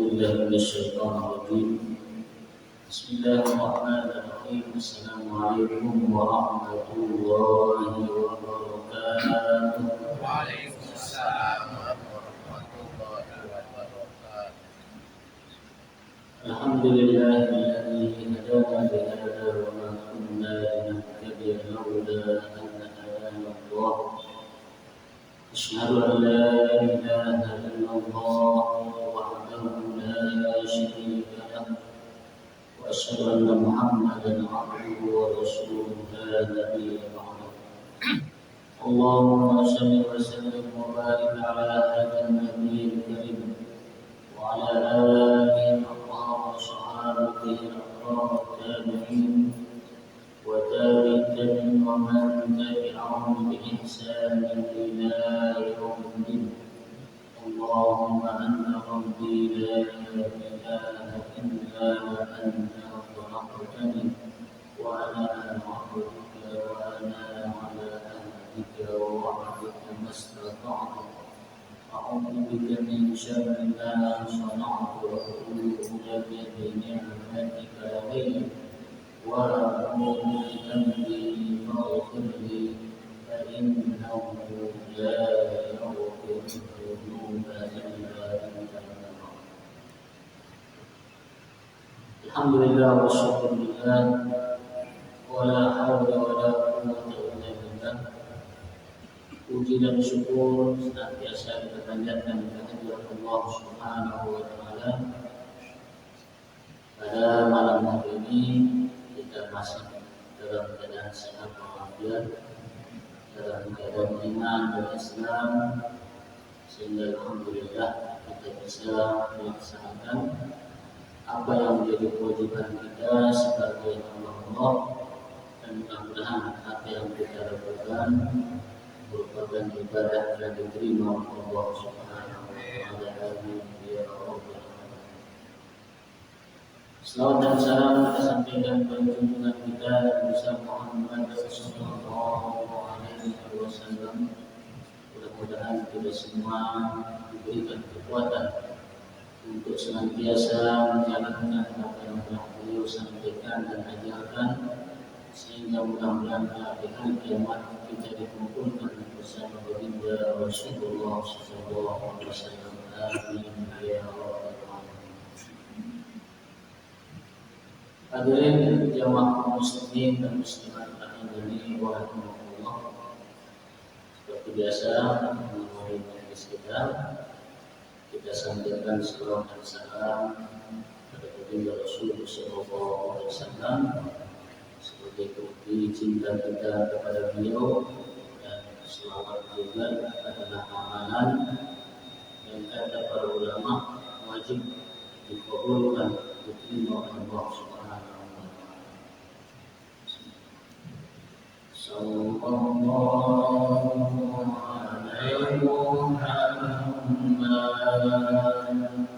بالله من الشيطان الرجيم. بسم الله الرحمن الرحيم. السلام عليكم ورحمة الله وبركاته. وعليكم السلام ورحمة الله وبركاته. الحمد لله الذي هدانا لهذا وما كنا لنهتدي لولا أن هدانا الله. أشهد أن لا إله إلا الله وحده لا شريك له، وأشهد أن محمدا عبده ورسوله لا نبي بعده. اللهم صل وسلم وبارك على هذا النبي الكريم وعلى آله الأطهار وصحابته الأكرام التابعين وتابعين ومن تبعهم بإحسان إلى يوم الدين. اللهم أنت ربي لا إله إلا أنت خلقتني وأنا عبدك وأنا على عهدك ووعدك ما استطعت. أعوذ بك من شر ما صنعت وأعوذ لك بنعمتك علي وأعوذ بذنبي فاغفر لي فإنه لا يغفر الذنوب إلا أنت. الحمد لله والشكر لله ولا حول ولا قوة إلا بالله. Puji dan syukur senantiasa kita panjatkan kehadirat Allah Subhanahu wa Ta'ala. Pada malam hari ini kita masih dalam keadaan sehat walafiat, dalam keadaan iman dan Islam, sehingga alhamdulillah kita bisa melaksanakan apa yang menjadi kewajiban kita sebagai Allah, dan mudah-mudahan apa yang kita lakukan merupakan ibadah yang diterima oleh Allah Subhanahu wa Ta'ala. Amin ya rabbal alamin. Selawat dan salam kita sampaikan kepada junjungan kita Nabi Muhammad sallallahu alaihi wasallam. Mudah-mudahan kita semua diberikan kekuatan untuk senantiasa menjalankan apa yang telah beliau sampaikan dan ajarkan, sehingga mudah-mudahan di hari kiamat kita dikumpulkan bersama baginda Rasulullah sallallahu alaihi wasallam. Amin ya rabbal alamin. Hadirin jamaah muslimin dan muslimat rahimani wa rahimakumullah. Seperti biasa, memulai majelis kita sampaikan salawat dan salam kepada baginda Rasulullah sallallahu alaihi wasallam sebagai bukti cinta kita kepada beliau, dan selawat juga adalah amalan yang kata para ulama wajib dikabulkan, diterima oleh Allah Subhanahu wa Ta'ala. Sallallahu alaihi Muhammad,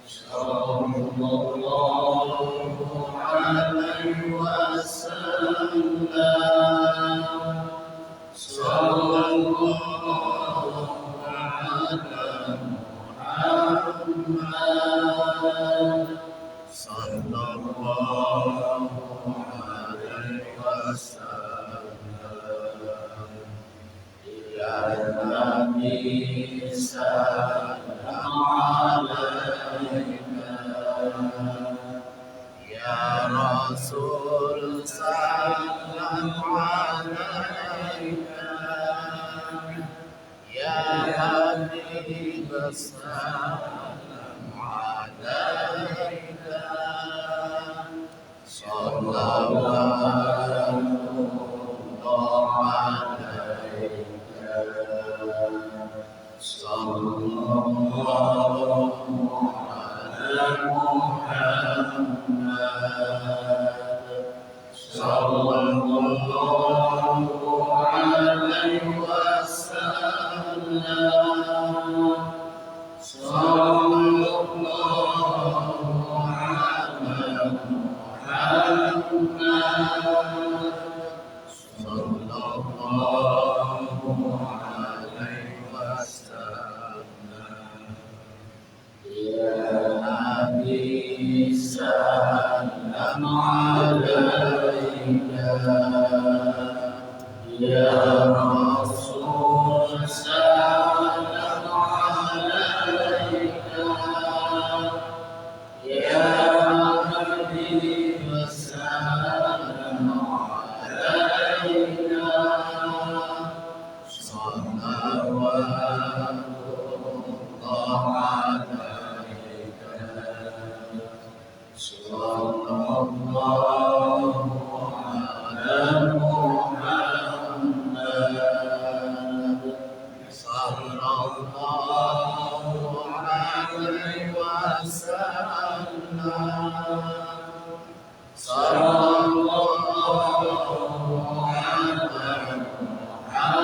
sallallahu alaihi wasallam, sallallahu ala Muhammad, sallallahu alaihi wasallam. Ya Nabi salam alaika, ya Rasul salam alaika, ya Habib salam alaika, sallallahu alaika, sallallahu ala Muhammad, sallallahu alaihi wasallam, sallallahu ala Muhammad, عليك يا رسول سلام عليك يا حبيب سلام عليك صلوات الله عليك صلى الله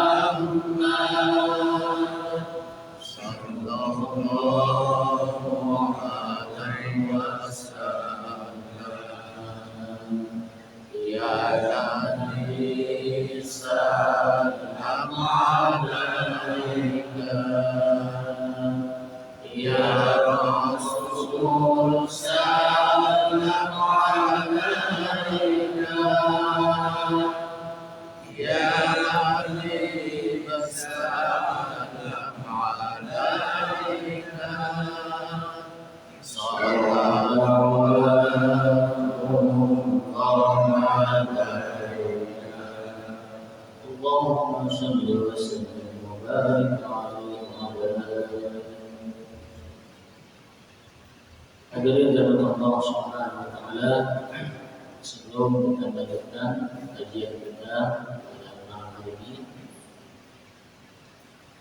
على محمد صلى الله عليه وسلم صلى الله على محمد صلى الله عليه وسلم يا نبي سلام عليك يا رسول سلام عليك يا حبيب سلام عليك صلوات الله عليك اللهم صل وسلم وبارك عليه وعلى آله. Hadirin dan Allah Subhanahu wa taala, sebelum kita lanjutkan kajian kita pada malam hari ini,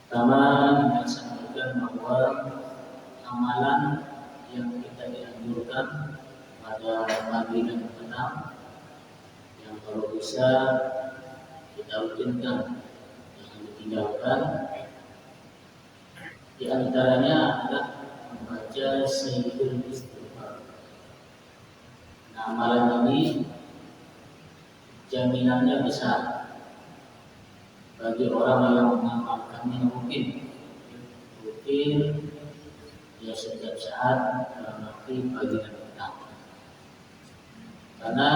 pertama kita sampaikan bahwa amalan yang kita dianjurkan pada pagi dan petang yang kalau bisa kita rutinkan, jangan ditinggalkan. Di antaranya adalah membaca Sayyidul Istighfar. Nah, amalan ini jaminannya besar bagi orang yang mengamalkannya rutin ya setiap saat dalam arti pagi dan petang. Karena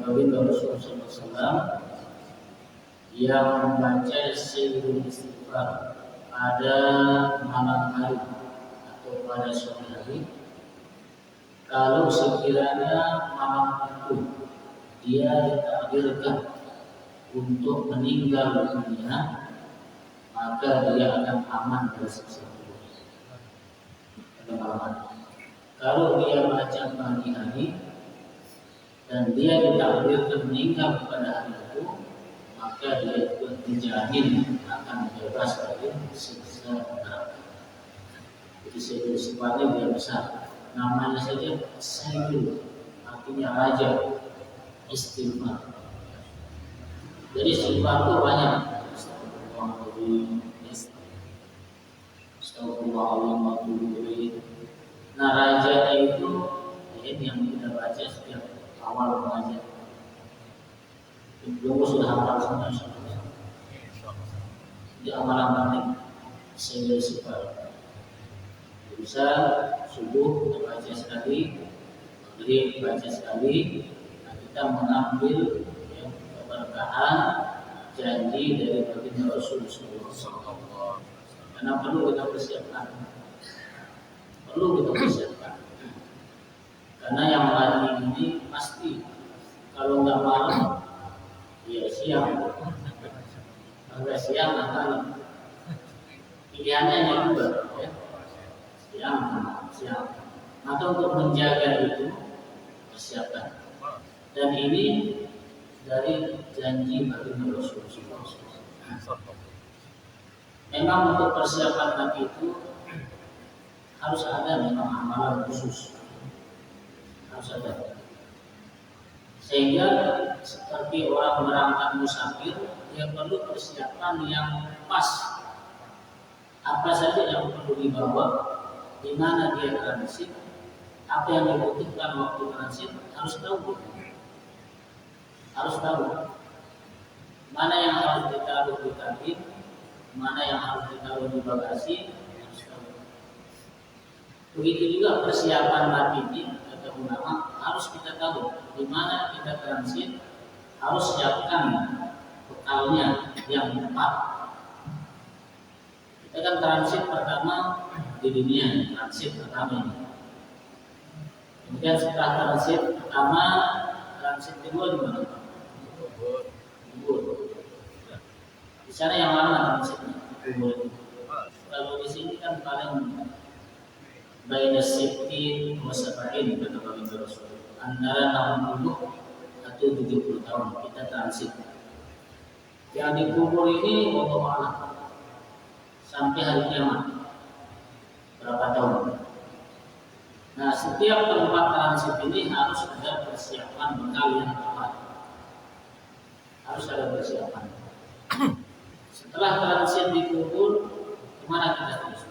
Nabi Rasulullah SAW yang membaca Sayyidul Istighfar pada malam hari atau pada sore hari, kalau sekiranya malam itu dia ditakdirkan untuk meninggal dunia, maka dia akan aman dari siksa kubur. Kalau dia baca pagi hari dan dia ditakdirkan meninggal pada hari itu, maka dia dijamin akan bebas dari siksa neraka. Jadi Sayyidul Istighfarnya dia besar. Namanya saja Sayyidul, artinya raja istighfar. Jadi istighfar itu banyak. Astagfirullahaladzim. Nah, rajanya itu ini yang kita baca setiap awal pengajian. Belum sudah hafal semua. Di amalan penting Sayyidul Istighfar. Bisa subuh kita baca sekali, maghrib baca sekali. Nah, kita mengambil keberkahan janji dari baginda Rasulullah SAW. Karena perlu kita persiapkan, karena yang mati ini pasti kalau nggak malam, ya siang. Kalau siang akan pilihannya yang juga, ya. Siang. Maka untuk menjaga itu persiapkan. Dan ini dari janji baginda Rasulullah SAW. Memang untuk persiapan hati itu harus ada memang amalan khusus, harus ada. Sehingga seperti orang berangkat musafir, yang perlu persiapan yang pas. Apa saja yang perlu dibawa, di mana dia transit, apa yang dibutuhkan waktu transit, harus tahu. Mana yang harus ditaruh di kabin, mana yang harus ditaruh di bagasi, harus tahu. Begitu juga persiapan batin, kata ulama, harus harus kita tahu di mana kita transit, harus siapkan bekalnya yang tepat. Kita kan transit pertama di dunia, transit pertama ini. Kemudian setelah transit pertama, transit kedua di mana? Kubur. Di sana yang lama transitnya. Kubur. Kalau di sini kan paling baina sittin wa sab'in kata Nabi Rasul. Antara 60 atau 70 tahun kita transit. Yang dikubur ini wallahu a'lam sampai hari kiamat. Berapa tahun? Nah, setiap tempat transit ini harus ada persiapan bekal yang tepat. Harus ada persiapan. Setelah transit dikubur, kemana kita terus?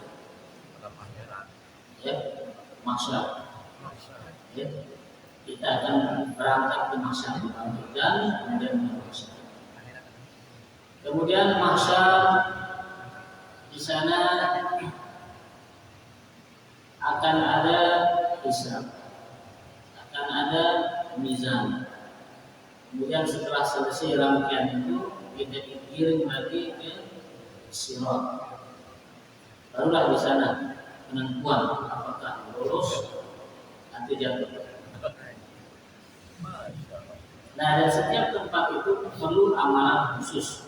Ya, mahsyar. Ya, kita akan berangkat ke mahsyar dan kemudian mahsyar. Kemudian mahsyar di sana akan ada hisab, akan ada mizan. Kemudian setelah selesai rangkaian itu kita dikirim lagi ke sirat. Barulah di sana penentuan apakah lulus atau jatuh. Nah, dan setiap tempat itu perlu amalan khusus.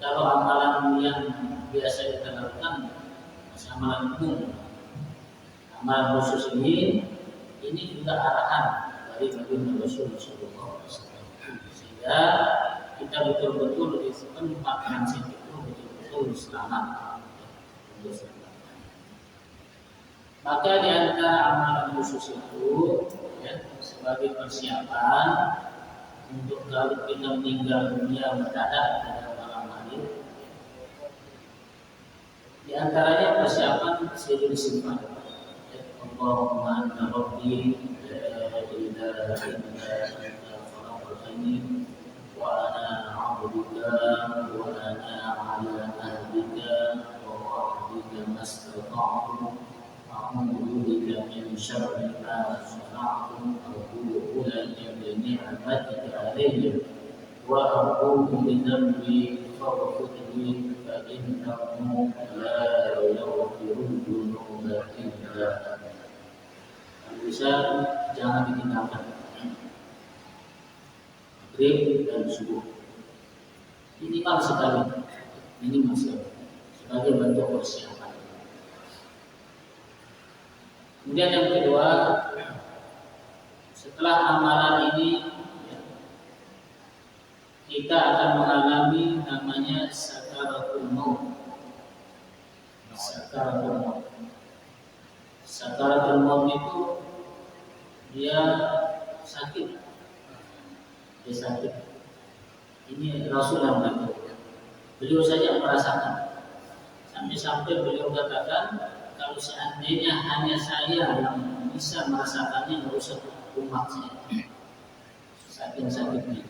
Kalau amalan yang biasa kita lakukan masih amalan umum. Amalan khusus ini juga arahan dari Nabi Rasulullah SAW. Sehingga kita betul-betul di tempat transit itu betul-betul selamat. Maka di antara amalan khusus itu ya, sebagai persiapan untuk kalau kita meninggal dunia mendadak pada malam hari, di antaranya persiapan sejauh sifat. Allahumma anta rabbi la ilaha illa anta khalaqtani wa ana 'abduka wa ana 'ala ahdika wa wa'dika mastata'tu a'udzu bika min syarri ma sana'tu a'udzu bika min ni'matika 'alayya wa a'udzu bi dhanbi faghfirli fa innahu la yaghfiru dzunuba illa anta. Bisa jangan ditinggalkan maghrib dan subuh minimal sekali sebagai bentuk persiapan. Kemudian yang kedua, setelah amalan ini kita akan mengalami namanya sakaratul maut. Sakaratul maut itu dia sakit. Ini Rasul yang berkata. Beliau saja merasakan. Sampai beliau katakan, kalau seandainya hanya saya yang bisa merasakannya, nggak usah umat saya. Saking sakitnya.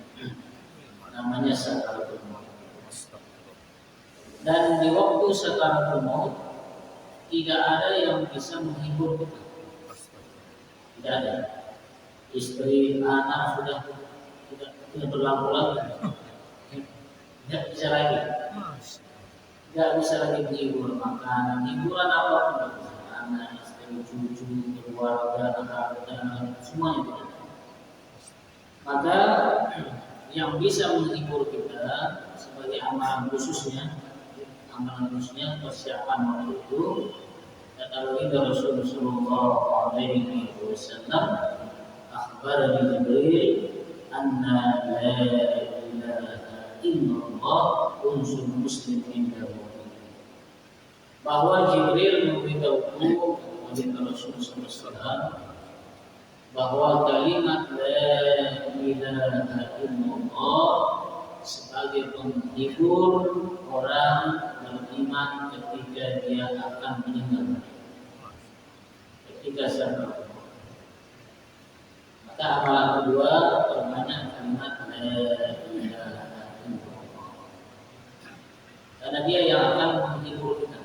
Namanya sakaratul maut. Dan di waktu sakaratul maut tidak ada yang bisa menghibur kita. Tidak ada. Istri, anak sudah tidak berlaku lagi. Tidak bisa lagi. Tidak bisa lagi menghibur makanan, hiburan apapun. Anak, istri, cucu, keluarga, harta, semuanya tidak ada. Maka yang bisa menghibur kita sebagai amalan khususnya persiapan waktu itu kata Rasulullah sallallahu alaihi wasallam, akhbarani Jibril anna la ilaha illallah unsur muslim inda maut. Bahwa Jibril memberitahuku kepada Rasulullah sallallahu alaihi wasallam bahwa kalimat la ilaha illallah sebagai penghibur orang beriman ketika dia akan meninggal, ketika sadar. Maka amalan kedua perbanyak kalimat la ilaha illallah, karena dia yang akan menghibur kita.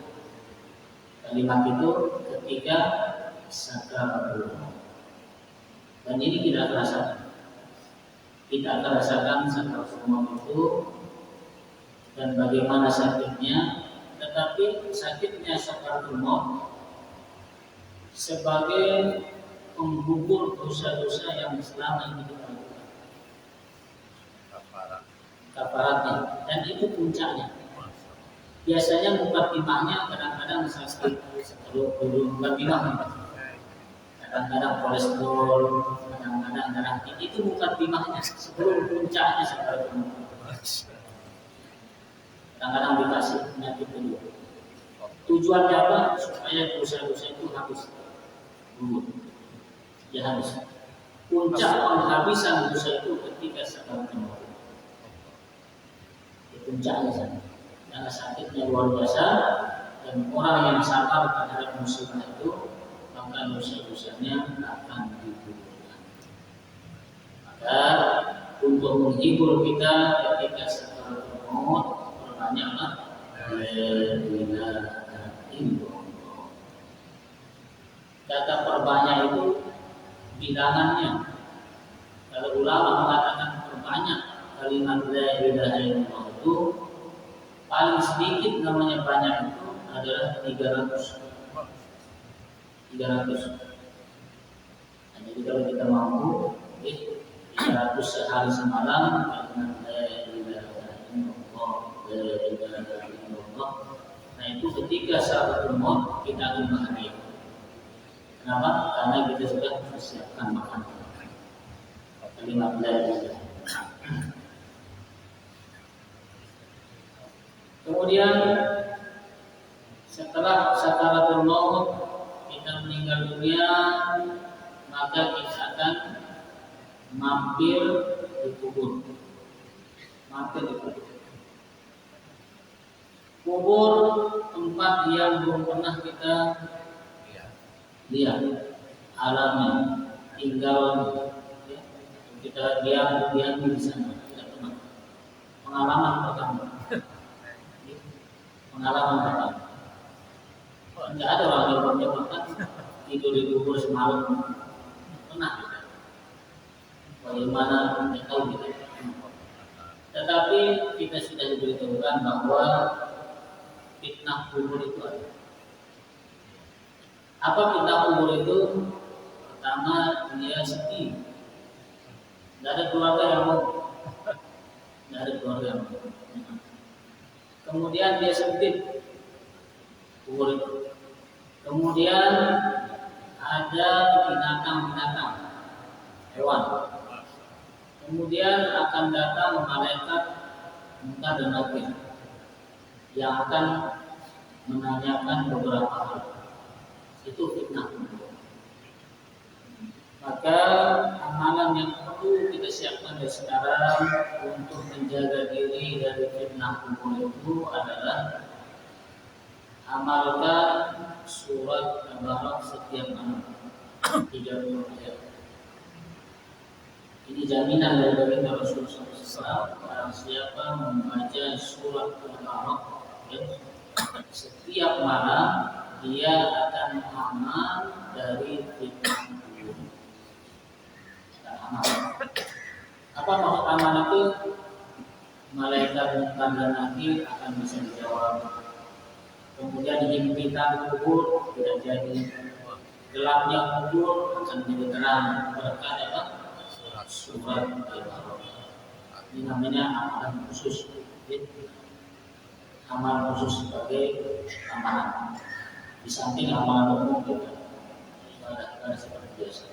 Kalimat itu ketika sakaratul maut. Dan ini tidak terasakan. Kita akan rasakan sakaratul maut itu dan bagaimana sakitnya. Tetapi sakitnya sakaratul maut sebagai penggugur dosa-dosa yang selama ini kita lakukan. Kafaratnya, dan itu puncaknya. Biasanya mukadimahnya kadang-kadang sakit sebelum mukadimah, kadang-kadang kolesterol, kadang-kadang darah tinggi, itu mukadimahnya sebelum puncaknya sakaratul maut. Kadang-kadang dikasih penyakit dulu. Tujuannya apa? Supaya dosa-dosa itu habis dulu. Ya habis. Puncak penghabisan dosa itu ketika sakaratul maut. Puncaknya sana. Karena sakitnya luar biasa dan orang yang sabar terhadap musibah itu maka dosa-dosanya akan digugurkan. Maka untuk menghibur kita ketika sakaratul maut banyaklah la ilaha illallah. Kata perbanyak itu bilangannya. Kalau ulama mengatakan perbanyak kalimat la ilaha illallah itu paling sedikit namanya banyak itu adalah 300. Nah, jadi kalau kita mampu 300 sehari semalam kalimat la ilaha illallah, la ilaha illallah. Nah itu ketika sakaratul maut kita akan bahagia. Kenapa? Karena kita sudah mempersiapkan makanan. Kalimat la ilaha. Kemudian setelah sakaratul maut kita meninggal dunia, maka kita akan mampir di kubur. Mampir di kubur. Kubur tempat yang belum pernah kita lihat, alami, tinggal, kita diam di sana, tidak pernah. Pengalaman pertama. Tidak ada orang yang menyebabkan tidur di kubur semalam pernah. Bagaimana tidak tahu kita. Tetapi kita sudah diberitahukan bahwa fitnah kubur itu ada. Apa fitnah kubur itu? Pertama, dia sepi. Tidak ada keluarga yang mau. Kemudian dia sempit kubur itu. Kemudian ada binatang-binatang, hewan. Kemudian akan datang malaikat munkar dan nakir yang akan menanyakan beberapa hal. Itu fitnah. Maka amalan yang perlu kita siapkan dari sekarang untuk menjaga diri dari fitnah kubur itu adalah amalkan surat Al-Baqarah setiap malam 30 ayat. Ini jaminan dari baginda Rasulullah SAW. Barang siapa membaca surat Al-Baqarah setiap malam, dia akan aman dari fitnah kubur. Apa maksud aman itu? Malaikat munkar dan nakir akan bisa dijawab. Kemudian himpitan kubur tidak jadi, gelapnya kubur akan menjadi terang berkat apa? Surat Al-Baqarah. Ini namanya amalan khusus. Amalan khusus sebagai amalan. Di samping amalan umum kita ibadah seperti biasa.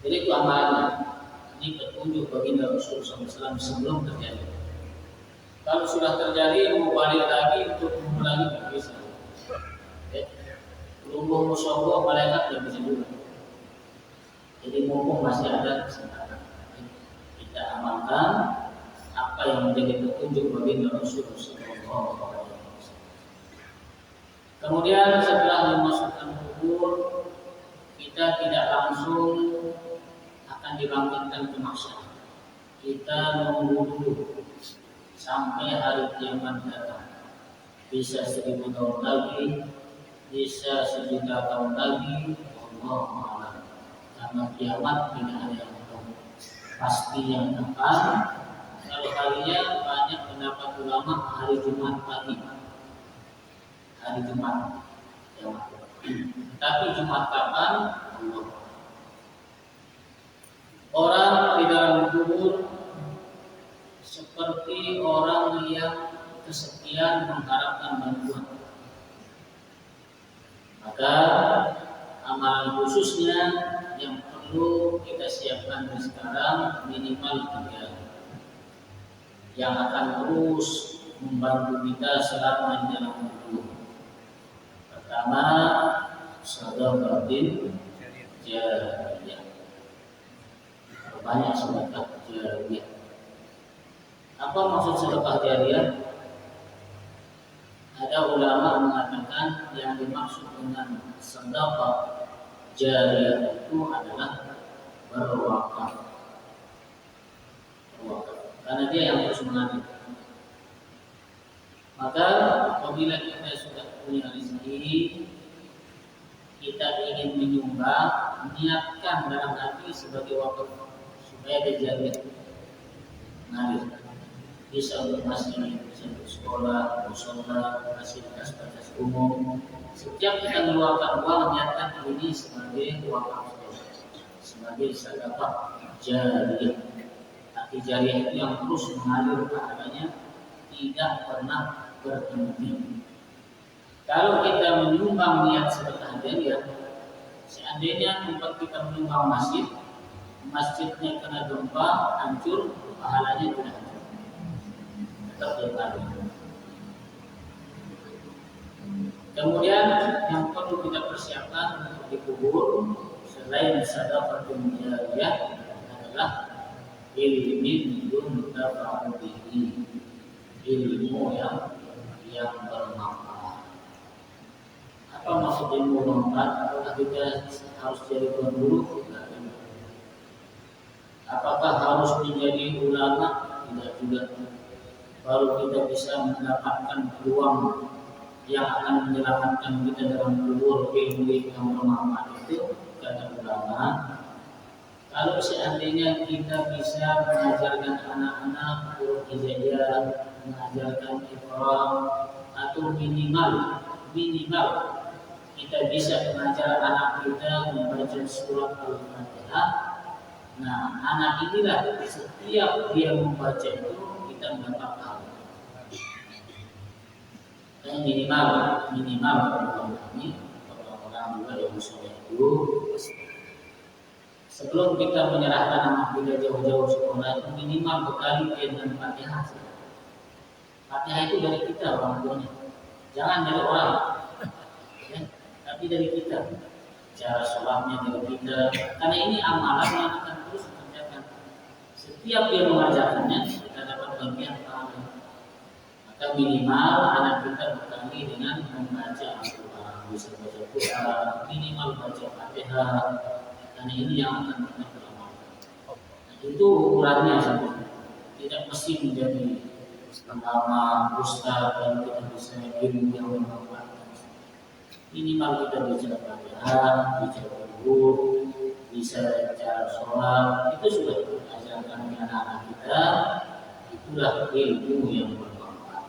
Jadi itu amalannya. Ini petunjuk baginda Rasulullah SAW sebelum terjadi. Kalau sudah terjadi, mau balik lagi untuk mengulangi tidak bisa. Lumpuh musogo, malaikat tidak bisa juga. Jadi mumpung masih ada kesempatan, kita amalkan apa yang menjadi petunjuk baginda Rasulullah SAW. Kemudian setelah dimasukkan kubur, kita tidak langsung akan dibangkitkan ke mahsyar. Kita menunggu dulu sampai hari kiamat datang. Bisa 1000 tahun lagi, bisa 1.000.000 tahun lagi, Allahu a'lam. Karena kiamat tidak ada yang tahu pasti yang akan. Kalau kalian banyak pendapat ulama hari Jumat pagi, hari Jumat kiamat. Tapi Jumat kapan? Allah. Orang di dalam kubur seperti orang yang kesepian mengharapkan bantuan. Maka amalan khususnya yang perlu kita siapkan dari sekarang minimal 3 yang akan terus membantu kita selama di dalam kubur. Pertama, sedekah jariyah. Banyak sedekah jariyah. Apa maksud sedekah jariyah? Ada ulama mengatakan yang dimaksud dengan sedekah jariyah itu adalah berwakaf. Karena dia yang terus mengalir. Maka apabila kita sudah punya rezeki, kita ingin menyumbang, niatkan dalam hati sebagai wakaf supaya dia jariyah mengalir. Bisa untuk masjid, bisa untuk sekolah, musola, fasilitas umum. Setiap kita mengeluarkan uang, niatkan ini sebagai wakaf, sebagai sedekah jariyah. Tapi jariyah itu yang terus mengalir pahalanya, tidak pernah berhenti. Kalau kita menyumbang niat sedekah jariyah, seandainya tempat kita menyumbang masjid, masjidnya kena gempa, hancur, pahalanya tidak hancur. Kemudian yang perlu kita persiapkan untuk dikubur selain sedekah jariyah adalah ilmu yuntafa'u bihi, ilmu yang bermanfaat. Apa maksud ilmu bermanfaat? Apakah kita harus jadi guru? Apakah harus menjadi ulama? Tidak juga. Baru kita bisa mendapatkan peluang yang akan menyelamatkan kita dalam kubur. Ilmu yang bermanfaat itu kata ulama, kalau seandainya kita bisa mengajarkan anak-anak huruf hijaiyah, mengajarkan iqra, atau minimal kita bisa mengajar anak kita membaca surat Al-Fatihah. Nah, anak inilah setiap dia membaca itu kita mendapat pahala. Dan minimal kami orang juga yang soleh itu sebelum kita menyerahkan anak kita jauh-jauh sekolah itu minimal bekali dia dengan Fatihah. Fatihah itu dari kita orang tuanya, jangan dari orang, ya, tapi dari kita. Cara sholatnya dari kita, karena ini amalan yang akan terus dikerjakan. Setiap dia mengajarkannya, kita dapat bagian pahala. Maka minimal anak kita bekali dengan membaca Al-Quran, bisa baca Quran, minimal baca Fatihah. Karena ini yang akan kita beramalkan. Itu ukurannya saja. Tidak mesti menjadi ulama, ustaz, dan kita bisa ilmu yang bermanfaat. Minimal kita bicara Fatihah, bicara wudu, bisa cara sholat, itu sudah kita ajarkan anak-anak kita. Itulah ilmu yang bermanfaat.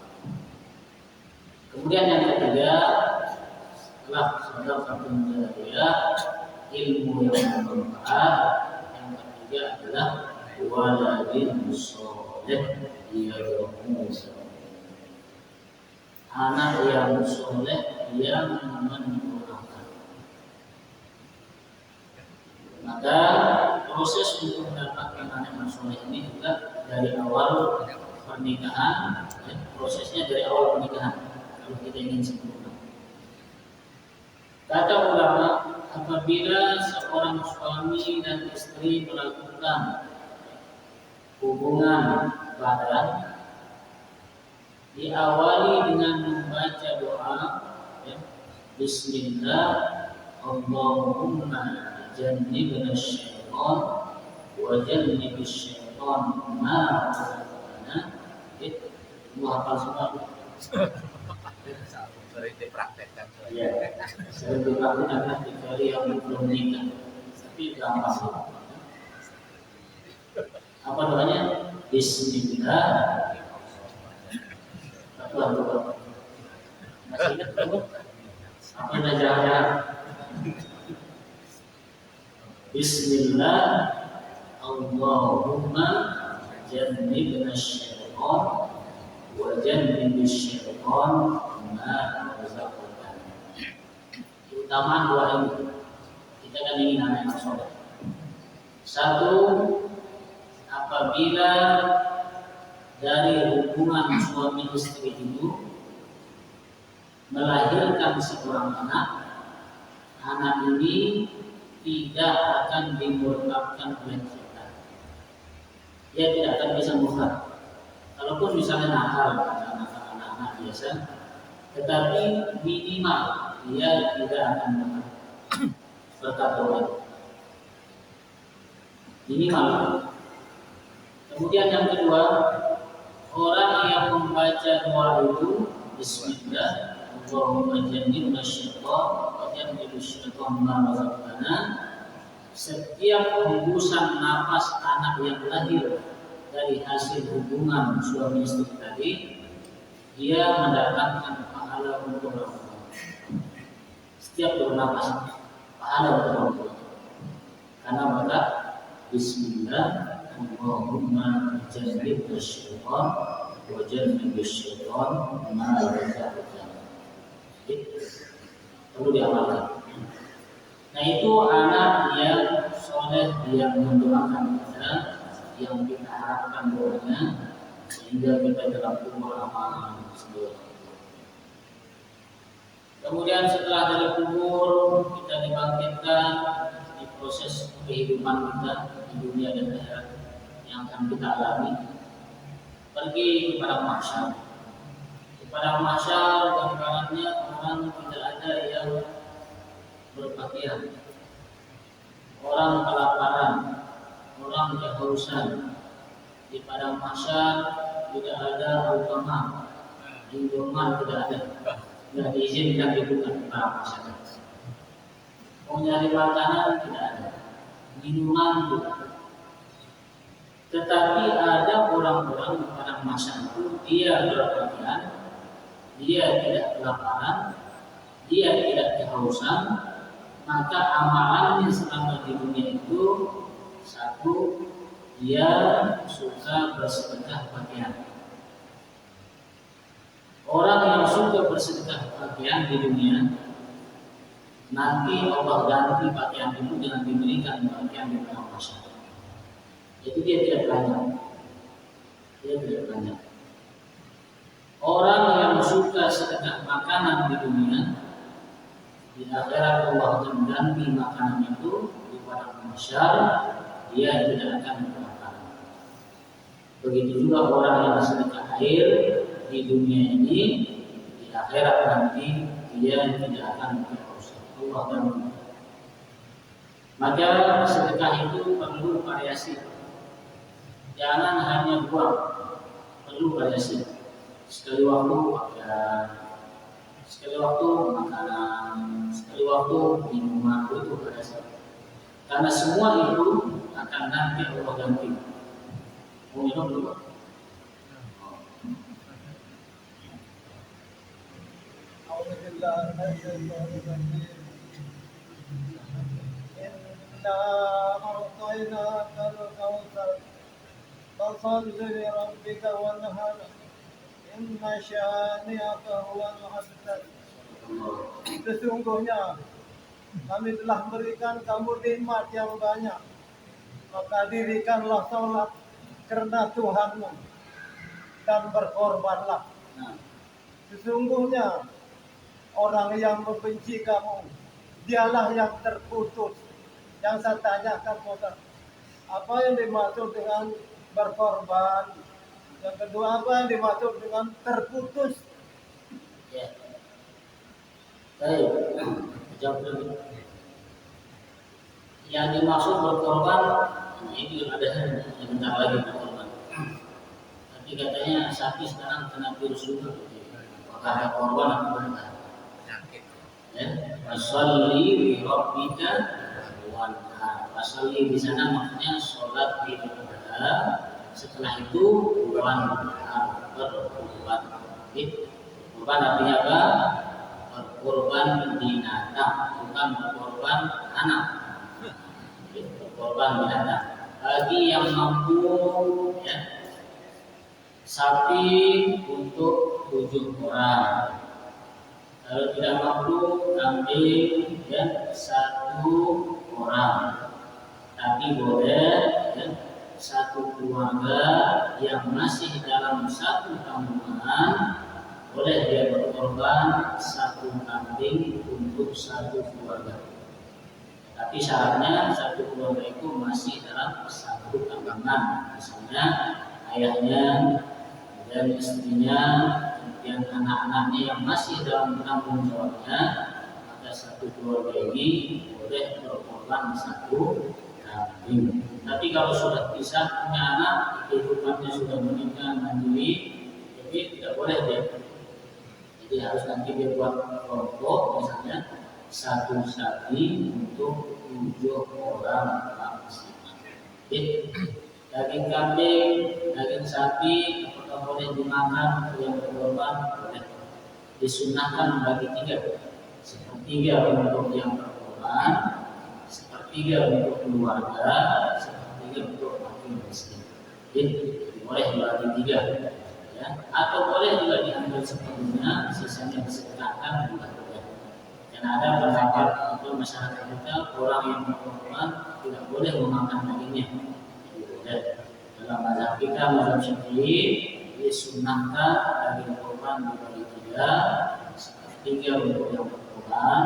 Kemudian yang ketiga, setelah sedekah jariyah, ilmu yang bermanfaat, yang ketiga adalah waladin sholeh yad'u. Anak yang soleh yang mendoakan. Maka proses untuk mendapatkan anak yang soleh ini juga dari awal pernikahan, ya, prosesnya dari awal pernikahan. Kalau kita ingin sempurna, kata ulama, apabila seorang suami dan istri melakukan hubungan badan, diawali dengan membaca doa, ya, Bismillah, Allahumma jannibna syaitan wa jannibis syaitan ma razaqtana. Itu hafal semua. Sering dipraktekkan. Ya, sering dipraktekkan kecuali yang belum nikah. Tapi gampang. Apa doanya? Bismillah. Apa? Masih ingat belum? Apa najahnya? Bismillah. Allahumma jannibna syaitan wa jannibish syaitan ma razaqtana. Keutamaan dua ini. Kita kan ingin anak-anak soleh. Satu, apabila dari hubungan suami istri itu melahirkan seorang anak, anak ini tidak akan dimurkakan oleh setan. Dia tidak akan bisa murka. Kalaupun misalnya nakal, anak-anak biasa, tetapi minimal dia tidak akan murka. Berkat doa. Minimal. Kemudian yang kedua, orang yang membaca doa itu Bismillah, Allahumma jannibna syaitan wa jannibish syaitan ma razaqtana. Setiap hembusan napas anak yang lahir dari hasil hubungan suami istri tadi, dia mendapatkan pahala untuk orang tua. Setiap bernapas pahala untuk orang tua. Karena berkat Bismillah, Allahumma jannibna syaitan wa jannibish syaitan ma razaqtana. Perlu diamalkan. Nah, itu anak yang soleh, yang mendoakan kita, yang kita harapkan doanya, sehingga kita dalam kubur amal sebelum. Kemudian setelah dari kubur kita dibangkitkan, di proses kehidupan kita di dunia dan akhirat yang akan kita alami, pergi kepada mahsyar. Pada mahsyar gambarannya orang tidak ada yang berpakaian, orang kelaparan, orang kehausan. Di padang mahsyar tidak ada alfamart, Indomaret tidak ada, tidak diizinkan dibuka di padang mahsyar. Mau nyari makanan tidak ada, minuman tidak ada. Tetapi ada orang-orang di padang mahsyar itu dia berpakaian, dia tidak kelaparan, dia tidak kehausan, maka amalannya selama di dunia itu satu, dia suka bersedekah pakaian. Orang yang suka bersedekah pakaian di dunia, nanti Allah ganti pakaian itu dengan diberikan pakaian di padang mahsyar. Jadi dia tidak belanja, dia tidak belanja. Orang yang suka sedekah makanan di dunia, di akhirat Allah akan mengganti makanan itu di padang mahsyar, dia tidak akan makan. Begitu juga orang yang sedekah air di dunia ini, di akhirat nanti dia tidak akan berdosa. Allah akan mengganti. Maka sedekah itu perlu variasi. Jangan hanya buang, perlu variasi. Sekali waktu pakaian, sekali waktu makanan, sekali waktu minuman, itu variasi. Karena semua itu akan nanti Allah ganti. Mau minum dulu? Inna a'tainaka al-kautsar fasalli li rabbika wanhar inna syani'aka huwal abtar. Sesungguhnya kami telah berikan kamu nikmat yang banyak, maka dirikanlah sholat karena Tuhanmu dan berkorbanlah. Sesungguhnya orang yang membenci kamu, dialah yang terputus. Yang saya tanyakan, saudara, apa yang dimaksud dengan berkorban? Yang kedua, apa yang dimaksud dengan terputus? Ya. Baik, jawab dulu. Yang dimaksud berkorban ini ada yang bentar lagi berkorban. Tapi katanya sapi sekarang kena virus juga. Apakah ada korban atau bukan? Ya, wasalli li rabbika wanhar. Wasalli di sana maksudnya sholat idul adha. Setelah itu wanhar, berkurban. Kurban artinya apa? Berkurban binatang, bukan berkurban anak. Berkurban binatang. Bagi yang mampu, ya, sapi untuk 7 orang. Kalau tidak mampu, kambing ya 1 orang. Tapi boleh ya, 1 keluarga yang masih dalam 1 tanggungan boleh dia berkorban 1 kambing untuk 1 keluarga. Tapi syaratnya 1 keluarga itu masih dalam 1 tanggungan. Misalnya ayahnya dan istrinya dan anak-anaknya yang masih dalam tanggung jawabnya, maka 1 keluarga ini boleh berkorban 1 kambing. Tapi kalau sudah pisah punya anak, kehidupannya sudah menikah mandiri, jadi tidak boleh dia. Jadi harus nanti dia buat kelompok, misalnya 1 sapi untuk 7 orang maksimal. Daging kambing, daging sapi, apakah boleh dimakan untuk yang berkorban? Boleh. Disunahkan bagi 3. Sepertiga untuk yang berkorban, sepertiga untuk keluarga, sepertiga untuk fakir miskin. Jadi boleh dibagi 3. Ya. Atau boleh juga diambil sepenuhnya, sisanya disedekahkan juga boleh. Dan ada pendapat untuk masyarakat kita, orang yang berkorban tidak boleh memakan dagingnya. Dalam mazhab kita, mazhab Syafi'i, disunahkan daging korban dibagi 3, sepertiga untuk yang berkorban,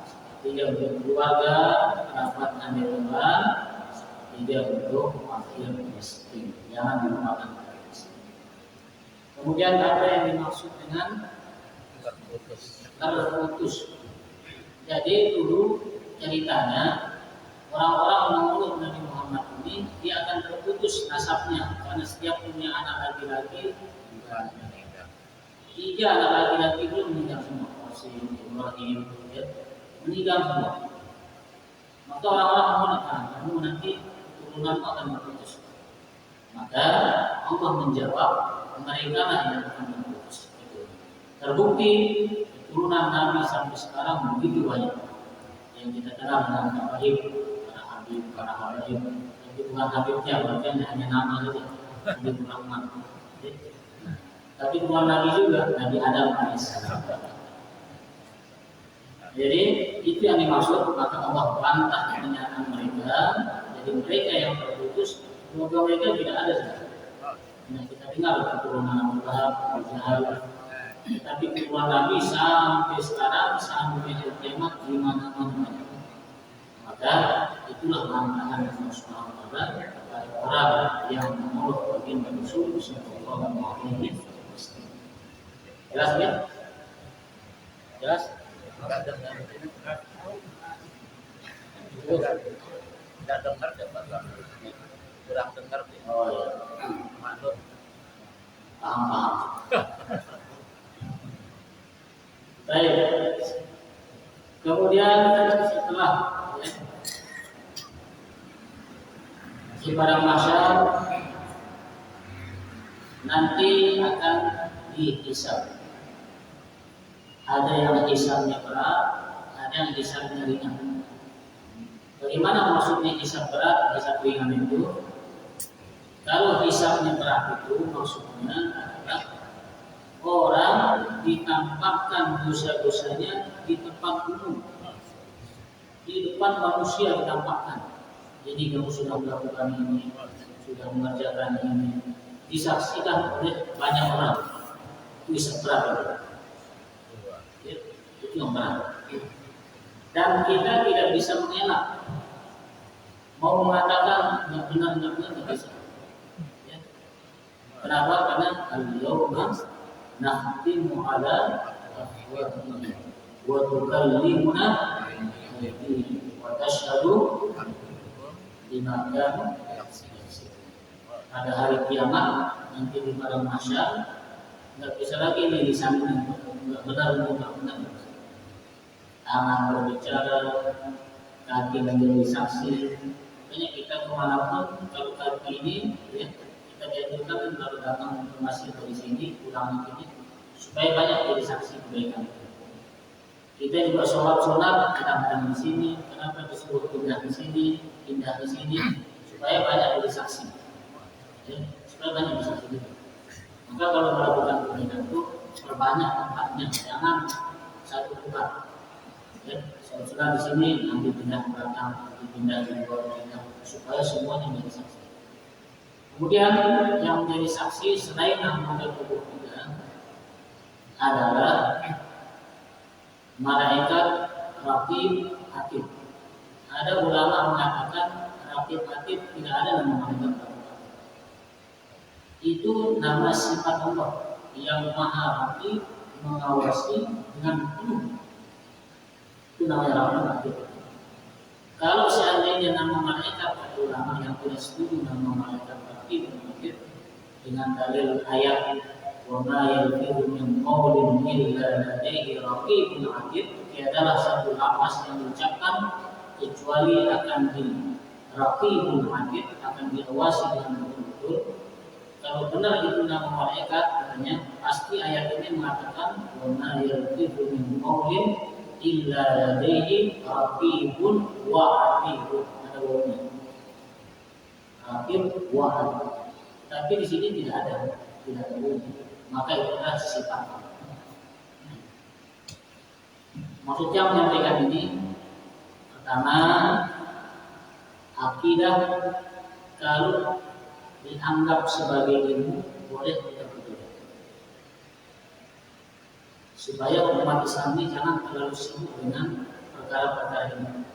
sepertiga untuk keluarga, kerabat dan tetangga, sepertiga untuk fakir miskin. Jangan dilupakan fakir miskin. Kemudian apa yang dimaksud dengan terputus? Jadi dulu ceritanya orang-orang menurut Nabi Muhammad ini dia akan terputus nasabnya karena setiap punya anak laki-laki 3 anak laki-laki belum meninggal semua. Ibrahim ya, meninggal semua. Maka orang-orang mengatakan kamu nanti turunanmu akan terputus. Maka Allah menjawab mereka lah yang akan terputus. Terbukti turunan Nabi sampai sekarang begitu banyak yang kita kenal dengan Habib, para Habib, tapi bukan Habibnya, bahkan hanya nama saja, Habib Rahman. Tapi bukan Nabi juga, Nabi Adam alaihissalam. Jadi itu yang dimaksud, maka Allah bantah pernyataan mereka. Jadi mereka yang terputus, semoga mereka tidak ada. Nah, kita dengar keturunan Abu Lahab, Abu Jahal, tapi keturunan Nabi sampai sekarang sampai kiamat di mana-mana. Maka itulah bantahan Allah Subhanahu wa taala kepada orang yang menolak baginda Rasul sallallahu alaihi wasallam. Jelas ya? Jelas? Tidak dengar dapat kurang dengar. Oh ya. Maklum. Paham. Baik. Kemudian setelah di padang mahsyar nanti akan dihisab. Ada yang hisabnya berat, ada yang hisabnya ringan. Bagaimana maksudnya hisab berat, hisab ringan itu? Kalau hisabnya berat itu maksudnya adalah orang ditampakkan dosa-dosanya di tempat umum, di depan manusia ditampakkan. Jadi kamu sudah melakukan ini, sudah mengerjakan ini, disaksikan oleh banyak orang. Itu hisab berat. Itu yang berat. Dan kita tidak bisa mengelak. Mau mengatakan nggak benar nggak bisa. Ya. Kenapa? Karena al-yawma nakhtimu ala afwahihim wa tukallimuna aydihim wa tashhadu bima kanu yaksibun. Pada hari kiamat nanti di padang mahsyar nggak bisa lagi ini disangka nggak benar. Tangan berbicara, kaki menjadi saksi. Makanya kita kemanapun kalau kaki ini ya, kita dianjurkan kalau datang informasi dari sini pulang ini supaya banyak jadi saksi kebaikan. Kita juga sholat kadang-kadang di sini, kenapa disuruh pindah di sini, pindah di sini, supaya banyak jadi saksi. Ya, supaya banyak jadi saksi juga. Maka kalau melakukan kebaikan itu perbanyak tempatnya, jangan satu tempat. Ya, sholat di sini, nanti pindah ke belakang, nanti pindah di luar, pindah, supaya semuanya menjadi saksi. Kemudian yang menjadi saksi selain anggota tubuh kita adalah malaikat raqib atid. Ada ulama mengatakan raqib atid tidak ada nama malaikat raqib atid. Itu nama sifat Allah yang maha raqib, mengawasi dengan penuh. Itu namanya raqib atid. Kalau seandainya nama malaikat, ada ulama yang tidak setuju nama malaikat raqib atid dengan dalil ayat wa ma yalfizu min qawlin illa ladaihi raqibun atid, tiadalah satu lafaz yang diucapkan kecuali akan di raqibun atid, akan diawasi dengan betul-betul. Kalau benar itu nama malaikat, katanya pasti ayat ini mengatakan wa ma yalfizu min qawlin illa ladaihi raqibun wa atid. Ada wawunya. Raqib wa atid. Tapi di sini tidak ada wawunya. Maka itu adalah sifat. Maksudnya menyampaikan ini, pertama, akidah kalau dianggap sebagai ilmu boleh kita berbeda. Supaya umat Islam ini jangan terlalu sibuk dengan perkara-perkara ini.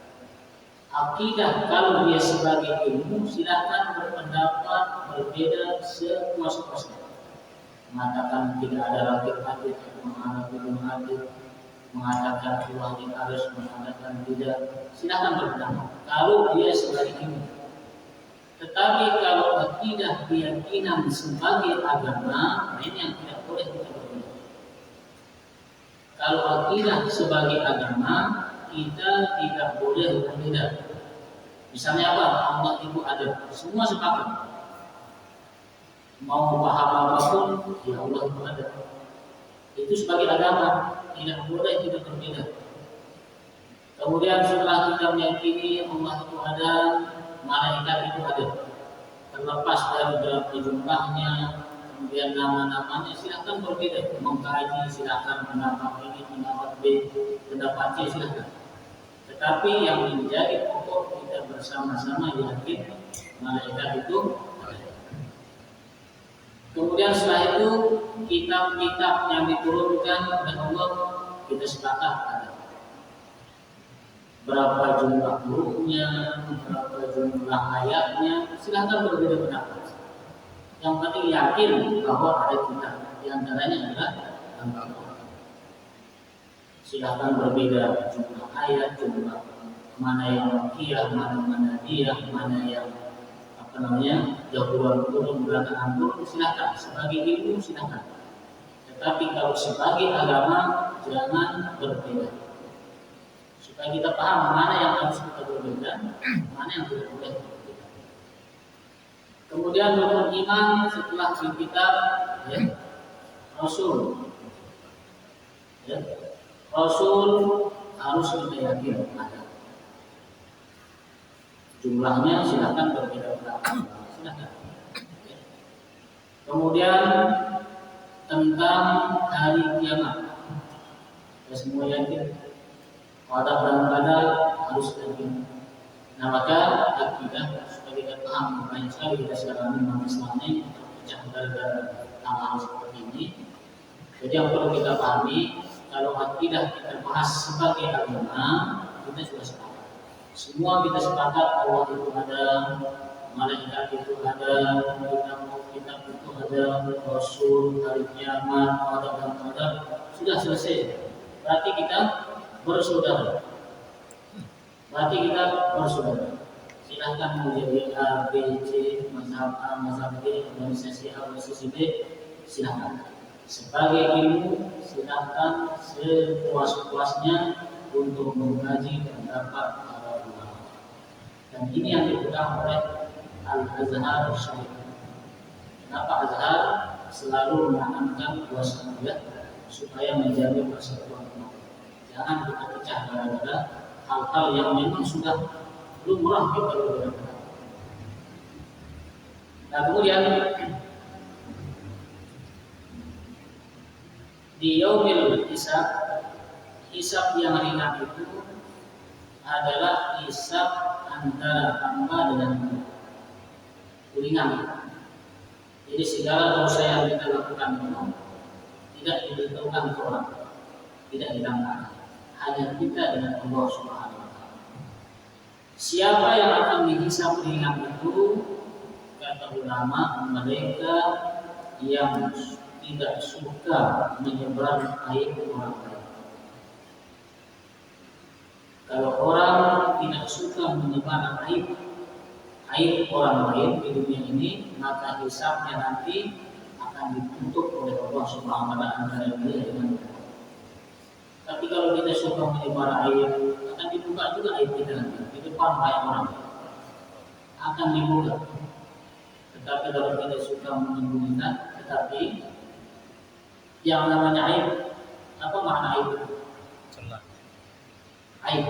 Akidah kalau dia sebagai ilmu, silakan berpendapat berbeda sepuas-puasnya. Mengatakan tidak ada raqib atid, mengatakan Allah di arsy, mengatakan tidak, silakan berpendapat kalau dia sebagai ilmu. Tetapi kalau akidah keyakinan sebagai agama, ini yang tidak boleh kita berbeda. Kalau akidah sebagai agama, kita tidak boleh berbeda. Misalnya apa? Allah itu ada, semua sepakat. Mau paham apapun, ya Allah itu ada. Itu sebagai agama, tidak boleh kita berbeda. Kemudian setelah kita meyakini Allah itu ada, malaikat itu ada. Terlepas dari berapa jumlahnya, kemudian nama-namanya, silakan berbeda. Mengkaji silakan, pendapat ini, pendapat B, pendapat C silakan. Tetapi yang menjadi pokok kita bersama-sama yakin malaikat itu. Kemudian setelah itu kitab-kitab yang diturunkan oleh Allah kita sepakat ada. Berapa jumlah hurufnya, berapa jumlah ayatnya, silakan berbeda pendapat. Yang penting yakin bahwa ada kitab. Di antaranya adalah Al-Quran. Silakan berbeda jumlah ayat, jumlah mana yang makkiyah, mana diyah, mana yang jagoan turun belakang turun, silakan. Sebagai ilmu silakan. Tetapi kalau sebagai agama jangan berbeda. Supaya kita paham mana yang harus kita berbeda, mana yang tidak boleh berbeda. Kemudian rukun iman setelah di kitab ya, Rasul. Ya, Rasul harus kita yakin ada. Jumlahnya silakan berbeda pendapat, silakan. Kemudian tentang hari kiamat, kita semua yakin. Qadar dan qadar harus yakin. Nah maka akidah supaya kita paham banyak sekali kita sekarang umat Islam ini terpecah gara-gara hal-hal seperti ini. Jadi yang perlu kita pahami, kalau akidah kita bahas sebagai agama, kita sudah sepakat. Semua kita sepakat Allah itu ada, malaikat itu ada, kitab itu ada, Rasul, hari kiamat, qadar dan qadar, sudah selesai. Berarti kita bersaudara. Silahkan menjadi A, B, C, mazhab A, mazhab B, organisasi A, organisasi B, silahkan. Sebagai ilmu, silahkan sepuas-puasnya untuk mengkaji pendapat para ulama. Dan ini yang dipegang oleh Al-Azhar Syarif. Kenapa Azhar selalu menanamkan wasatiyah supaya menjaga persatuan umat. Jangan kita pecah gara-gara hal-hal yang memang sudah lumrah kita lakukan. Nah kemudian di yaumil hisab yang ringan itu adalah hisab antara hamba dengan Allah. Ringan. Jadi segala dosa yang kita lakukan itu tidak diberitahukan ke orang, tidak ditangkap, hanya kita dengan Allah Subhanahu wa Ta'ala. Siapa yang akan dihisab ringan itu, kata ulama, mereka yang tidak suka menyebar aib orang lain. Kalau orang tidak suka menyebar aib orang lain di dunia ini, maka hisabnya nanti akan ditutup oleh Allah Subhanahu wa Ta'ala antara dia dengan kita. Tapi kalau kita suka menyebar aib, akan dibuka juga aib kita nanti di depan banyak orang, akan dibuka. Tetapi kalau kita suka menyembunyikan, tetapi yang namanya aib, apa makna aib? Celah. Aib,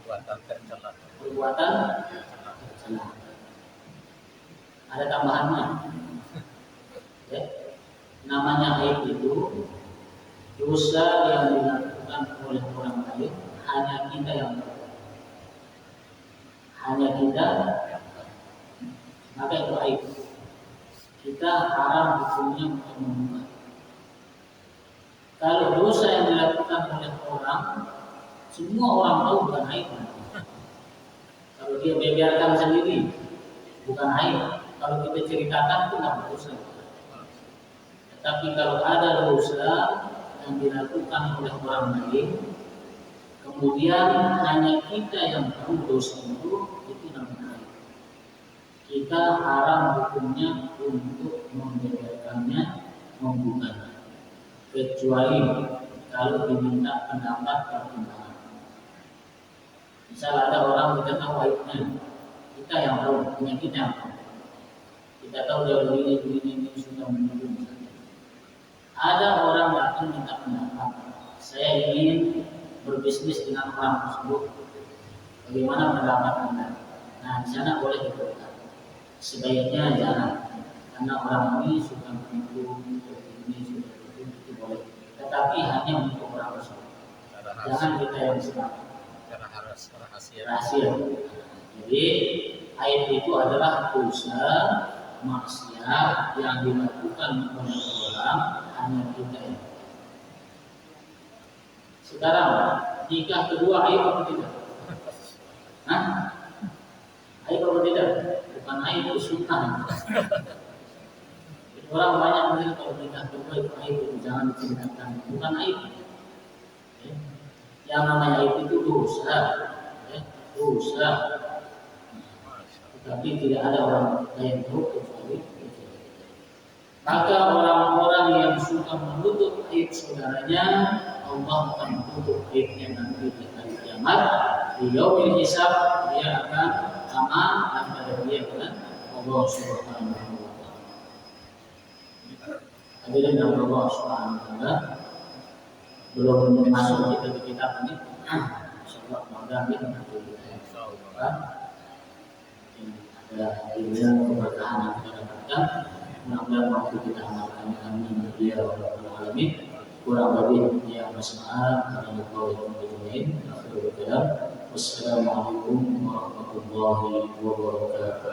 Perbuatan tercela. perbuatan tercela. Ada tambahannya. Ya. Namanya aib itu dosa yang dilakukan oleh orang lain, hanya kita yang tahu. Hanya kita, maka itu aib. Kita haram hukumnya untuk membuka. Kalau dosa yang dilakukan oleh orang, semua orang tahu, bukan aib. Kalau dia membiarkan sendiri, bukan aib. Kalau kita ceritakan itu tidak berdosa. Tetapi kalau ada dosa yang dilakukan oleh orang lain, kemudian hanya kita yang tahu dosa itu namanya aib. Kita haram hukumnya untuk membeberkannya, membukanya, kecuali kalau diminta pendapat pertimbangan. Misal ada orang kita tahu aibnya, kita yang tahu, hanya kita yang tahu. Kita tahu dia begini sudah menyinggung. Ada orang datang minta pendapat, saya ingin berbisnis dengan orang tersebut, bagaimana pendapat Anda? Nah di sana boleh diperlukan. Sebaiknya jangan, karena orang ini suka menipu, ini sudah itu boleh. Tetapi hanya untuk orang tersebut. Jangan kita yang serang. Karena harus Rahasia. Jadi aib itu adalah dosa maksiat yang dilakukan oleh orang, hanya kita yang. Sekarang nikah kedua aib apa tidak? Hah? Aib apa tidak? Bukan aib, itu sunnah. Orang banyak mungkin kalau nikah kedua itu aib, itu jangan diceritakan. Bukan aib. Yang namanya aib itu dosa. Dosa. Tapi tidak ada orang lain tahu kecuali itu. Maka orang-orang yang suka menutup aib saudaranya, Allah akan menutup aibnya nanti di hari kiamat. Di yaumil hisab dia akan aman antara dia dengan Allah Subhanahu wa Ta'ala. Hadirin yang Allah Subhanahu wa Ta'ala, belum masuk kita ke kitab ini. Insyaallah mudah-mudahan kita ada ilmu keberkahan yang kita dapatkan. Mudah-mudahan waktu kita amalkan kami beliau Rabbul Alamin. Kurang lebih yang bersamaan karena Wassalamualaikum warahmatullahi wabarakatuh.